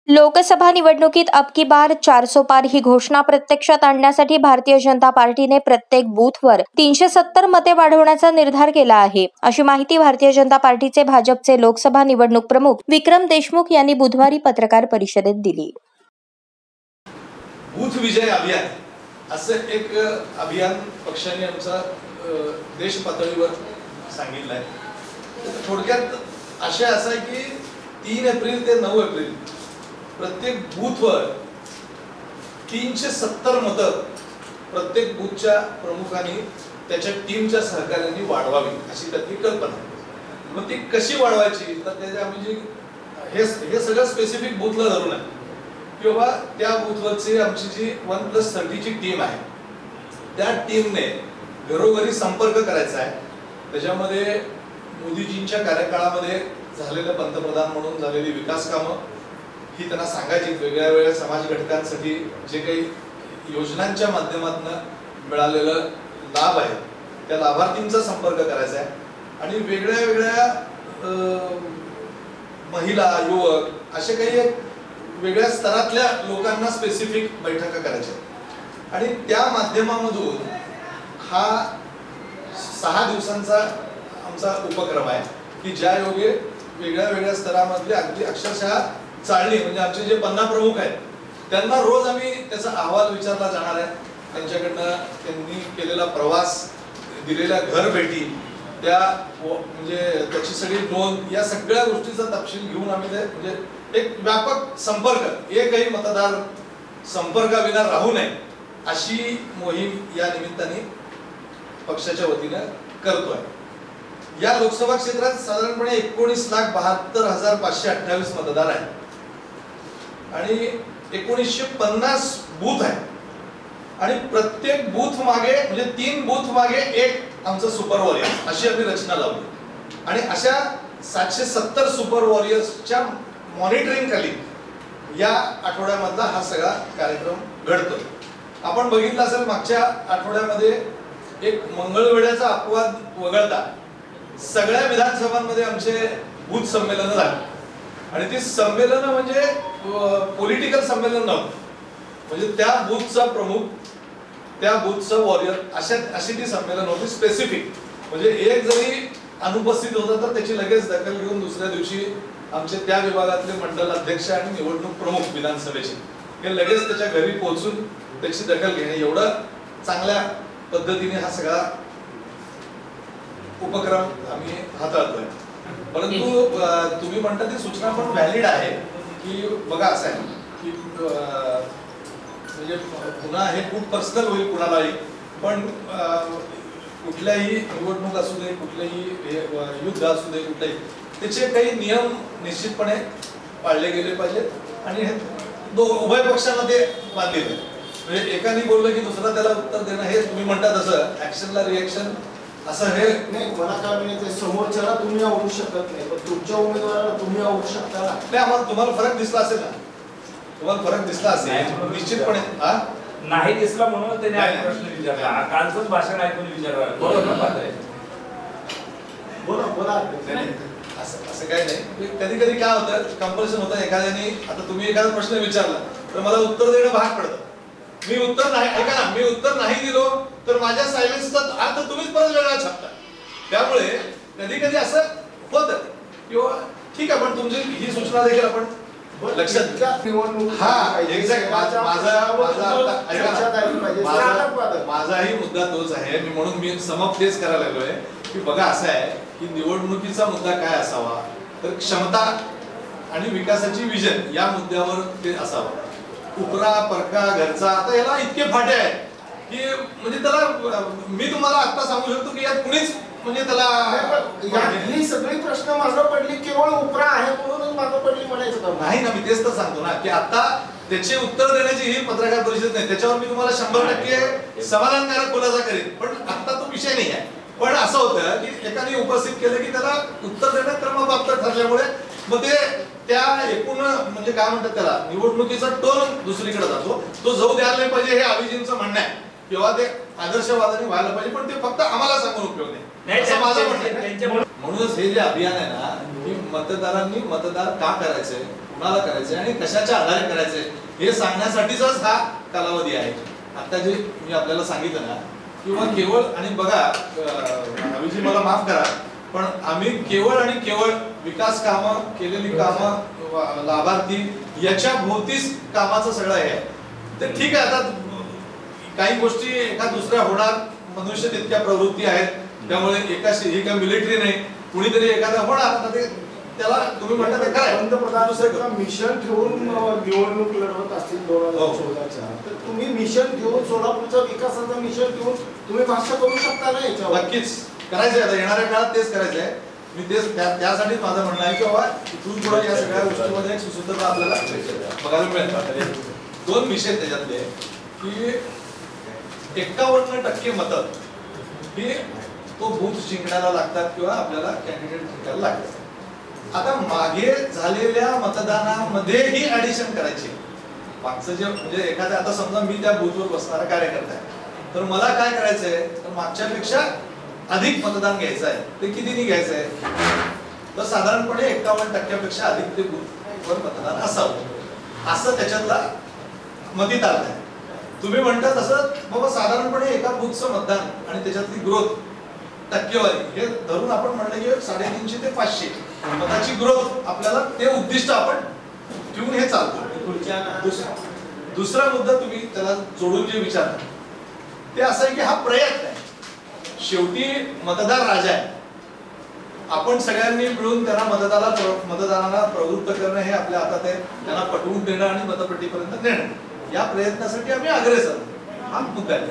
लोकसभा निवडणुकीत अब की बार 400 पार ही घोषणा प्रत्यक्षात आणण्यासाठी भारतीय जनता पार्टीने प्रत्येक बूथवर 370 मते वाढवण्याचा निर्धार केला आहे, अशी माहिती भारतीय जनता पार्टीचे भाजपचे लोकसभा निवडणूक प्रमुख विक्रम देशमुख यांनी बुधवारी पत्रकार परिषदेत दिली. बूथ विजय अभियान असं एक अभियान पक्षाने आमचा देश पातळीवर सांगितलं आहे. थोडक्यात आशय असा आहे की 3 एप्रिल ते 9 एप्रिल प्रत्येक बूथवर 370 मतं प्रत्येक बूथच्या प्रमुखांनी त्याच्या टीमच्या सहकार्याने वाढवावी अशी त्यातली कल्पना. मग ती कशी वाढवायची तर त्याच्या आम्ही हे सगळं स्पेसिफिक बूथला धरून आहे की बाबा त्या बूथवरची आमची जी 1+30 ची टीम आहे त्या टीमने घरोघरी संपर्क करायचा आहे. त्याच्यामध्ये मोदीजींच्या कार्यकाळामध्ये झालेलं पंतप्रधान म्हणून झालेली विकास कामं ही त्यांना सांगायची. वेगळ्या वेगळ्या समाज घटकांसाठी जे काही योजनांच्या माध्यमातून मिळालेलं लाभ आहे त्या लाभार्थींचा संपर्क करायचा आहे आणि वेगळ्या वेगळ्या महिला युवक असे काही एक वेगळ्या स्तरातल्या लोकांना स्पेसिफिक बैठका करायच्या आणि त्या माध्यमामधून हा 6 दिवसांचा आमचा उपक्रम आहे की ज्या योगे वेगळ्या वेगळ्या स्तरामधले अगदी अक्षरशः चाळणी म्हणजे आमचे जे 50 प्रमुख आहेत त्यांना रोज आम्ही त्याचा अहवाल विचारला जाणार आहे. त्यांच्याकडनं त्यांनी केलेला प्रवास, दिलेल्या घर भेटी, त्या म्हणजे त्याची सगळी नोंद, या सगळ्या गोष्टीचा तपशील घेऊन आम्ही ते म्हणजे एक व्यापक संपर्क, एकही मतदार संपर्काविना राहू नये अशी मोहीम या निमित्ताने पक्षाच्या वतीने करतोय. या लोकसभा क्षेत्रात साधारणपणे 19,72,528 मतदार आहेत आणि 1950 बूथ आहेत आणि प्रत्येक बूथ मागे म्हणजे 3 बूथ मागे एक आमचं सुपर वॉरियर अशी आम्ही रचना लावली आणि अशा 770 सुपर वॉरियर्सच्या मॉनिटरिंग खाली या आठवड्यामधला हा सगळा कार्यक्रम घडतोय. आपण बघितलं असेल मागच्या आठवड्यामध्ये एक मंगळवेढ्याचा अपवाद वगळता सगळ्या विधानसभांमध्ये आमचे बूथ संमेलन झाले आणि ती संमेलन म्हणजे पॉलिटिकल संमेलन नव्हतं. म्हणजे त्या बूथचा प्रमुख, त्या बूथचा वॉरियर अशी ती संमेलन होती स्पेसिफिक. म्हणजे एक जरी अनुपस्थित होता तर त्याची लगेच दखल घेऊन दुसऱ्या दिवशी आमचे त्या विभागातले मंडल अध्यक्ष आणि निवडणूक प्रमुख विधानसभेचे हे लगेच त्याच्या घरी पोहोचून त्याची दखल घेणे, एवढं चांगल्या पद्धतीने हा सगळा उपक्रम आम्ही हाताळतोय. परंतु तुम्ही म्हणता ती सूचना पण व्हॅलिड आहे की बघा असं आहे की म्हणजे पुन्हा हे खूप पर्सनल होईल कुणालाही, पण कुठल्याही निवडणूक असू दे, कुठलेही युद्ध असू दे, कुठलेही त्याचे काही नियम निश्चितपणे पाळले गेले पाहिजेत आणि उभय पक्षांना ते बांधले पाहिजे. म्हणजे एकाने बोललं की दुसरा त्याला उत्तर देणं हे तुम्ही म्हणता तसं ऍक्शनला रिएक्शन असं हे नाही. मला काय म्हणायचं समोरच्याला तुम्ही आवडू शकत नाही पण तुमच्या उमेदवाराला तुम्ही आवडू शकता ना. नाही, आम्हाला तुम्हाला फरक दिसला असेल ना, तुम्हाला फरक दिसला असेल निश्चितपणे. नाही दिसला म्हणून त्याने प्रश्न विचारला. कालचंच भाषण ऐकून विचारलं. बोला असं काही नाही. कधी कधी काय होतं, कंपल्शन होतं एखाद्याने. आता तुम्ही एखादा प्रश्न विचारला तर मला उत्तर देणं भाग पडतं. मी उत्तर नाही, ऐका ना, मी उत्तर नाही दिलो तर माझ्या सायलेन्सचा अर्थ तुम्हीच परत वेगळा छापता. त्यामुळे कधी कधी असं होतं किंवा ठीक आहे, पण तुमची ही सूचना देखील आपण लक्षात घ्या. हा एक्झॅक्ट माझाही मुद्दा तोच आहे. म्हणून मी समप तेच करायला लागलोय की बघा असं आहे की निवडणुकीचा मुद्दा काय असावा तर क्षमता आणि विकासाची विजन या मुद्द्यावर ते असावं. उपरा परका घरचा आता याला इतके फाटे आहेत की म्हणजे त्याला मी तुम्हाला आता सांगू शकतो की यात कुणीच म्हणजे त्याला ही सगळी प्रश्न मागं पडली केवळ उपरा आहे म्हणूनच मागं पडली म्हणायचं नाही ना. मी तेच तर सांगतो ना की आता त्याचे उत्तर देण्याची ही पत्रकार परिषद नाही. त्याच्यावर मी तुम्हाला 100% समाधानकारक खुलासा करेन, पण आता तो विषय नाही आहे. पण असं होतं की एकाने उपस्थित केलं की त्याला उत्तर देणं क्रमप्राप्त ठरल्यामुळे मग ते त्या एकूण म्हणजे काय म्हणतात त्याला निवडणुकीचा टोन दुसरीकडे जातो. तो जाऊ द्यायला नाही पाहिजे हे अभिजींचं म्हणणं आहे किंवा ते आदर्शवादाने व्हायला पाहिजे, पण ते फक्त आम्हाला सांगून उपयोग नाही असं माझं म्हणणं आहे. म्हणूनच हे जे अभियान आहे ना की मतदारांनी मतदार का करायचंय कुणाला करायचंय आणि कशाच्या आधारे करायचंय हे सांगण्यासाठीचाच हा कालावधी आहे. आता जे मी आपल्याला सांगितलं ना किंवा केवळ आणि बघा अभिजी मला माफ करा पण आम्ही केवळ आणि केवळ विकास कामं केलेली कामं लाभार्थी याच्या भोवतीच कामाचं सगळं आहे. तर ठीक आहे आता काही गोष्टी एका दुसऱ्या होणार मनुष्य तितक्या प्रवृत्ती आहेत त्यामुळे हे काय मिलिटरी नाही कुणीतरी एखादा होणार आता ते त्याला तुम्ही म्हणता ते काय पंतप्रधान मिशन ठेवून निवडणूक लढवत असतील 2014च्या तर तुम्ही मिशन ठेवून सोलापूरच्या विकासाचं मिशन ठेवून तुम्ही भाष्य करू शकता ना याच्यावर. नक्कीच करायचंय आता येणाऱ्या काळात तेच करायचंय. मी तेच त्यासाठी माझं म्हणणं आहे की बाबा इथून पुढे या सगळ्या गोष्टीमध्ये एक सुसूत्रता आपल्याला बघायला मिळेल. 2 विषय त्याच्यातले की 51% मतं ही तो बूथ जिंकण्याला लागतात किंवा आपल्याला कॅन्डिडेट जिंकायला लागतात. आता मागे झालेल्या मतदानामध्येही ऍडिशन करायची. मागचं जे म्हणजे एखाद्या आता समजा मी त्या बूथवर बसणारा कार्यकर्ता आहे तर मला काय करायचंय तर मागच्यापेक्षा अधिक मतदान घ्यायचं आहे. ते कितीने घ्यायचं आहे तर साधारणपणे 51% अधिक ते बूथवर मतदान असावं असं त्याच्यातला मतीत अर्थ आहे. तुम्ही म्हणता तसं बाबा साधारणपणे एका बूथचं मतदान आणि त्याच्यातली ग्रोथ टक्केवारी हे धरून आपण म्हणलं की 350 ते 500 मताची ग्रोथ आपल्याला ते उद्दिष्ट आपण ठेवून हे चालतो. दुसरा मुद्दा तुम्ही त्याला जोडून जे विचारता ते असं आहे की हा प्रयत्न आहे. शेवटी मतदार राजा आहे. आपण सगळ्यांनी मिळून त्यांना मतदानाला प्रवृत्त करणं हे आपल्या हातात आहे. त्यांना पटवून देणं आणि मतपेटीपर्यंत नेणं या प्रयत्नासाठी आम्ही अग्रेसर हा मुद्दा आहे.